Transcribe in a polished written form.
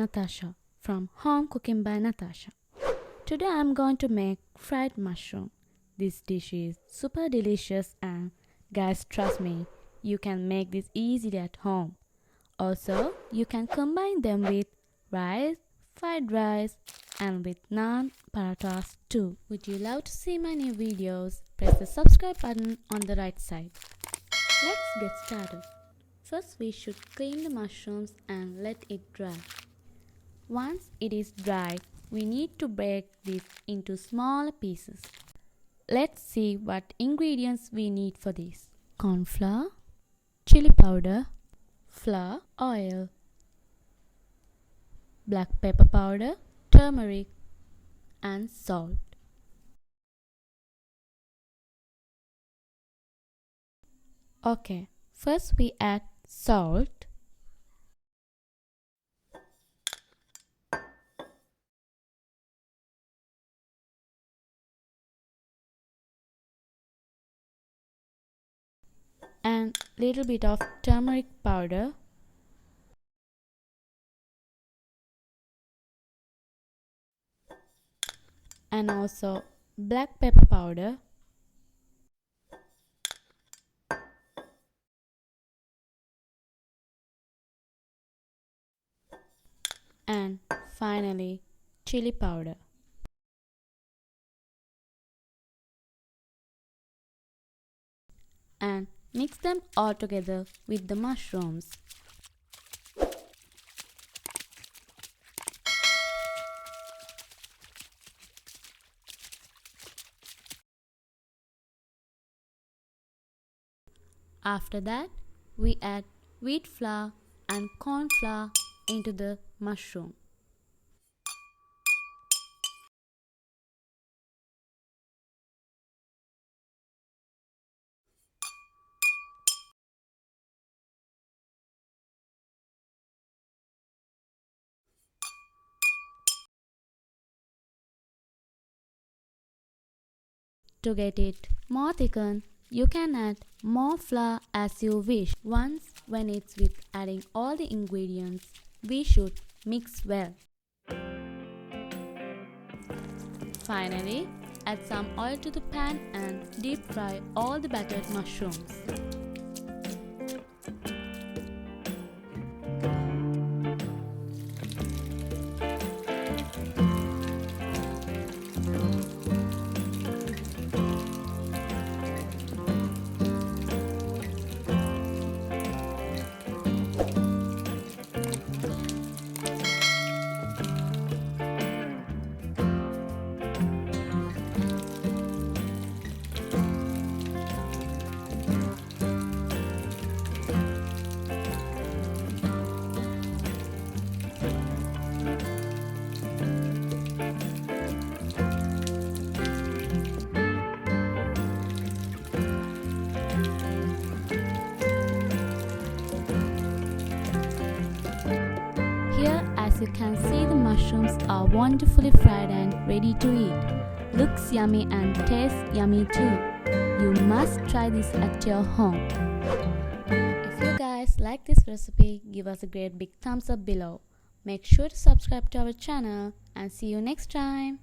Natasha from Home Cooking by Natasha. Today I am going to make fried mushroom. This dish is super delicious and guys, trust me, you can make this easily at home. Also, you can combine them with rice, fried rice and with naan parathas too. Would you love to see my new videos? Press the subscribe button on the right side. Let's get started. First we should clean the mushrooms and let it dry. Once it is dry, we need to break this into smaller pieces. Let's see what ingredients we need for this. Corn flour, chili powder, flour, oil, black pepper powder, turmeric and salt. Okay, first we add salt, and little bit of turmeric powder, and also black pepper powder, and finally chili powder. And mix them all together with the mushrooms. After that, we add wheat flour and corn flour into the mushroom. To get it more thickened, you can add more flour as you wish. Once when it's with adding all the ingredients, we should mix well. Finally, add some oil to the pan and deep fry all the battered mushrooms. Here, as you can see, the mushrooms are wonderfully fried and ready to eat. Looks yummy and tastes yummy too. You must try this at your home. If you guys like this recipe, give us a great big thumbs up below. Make sure to subscribe to our channel and see you next time.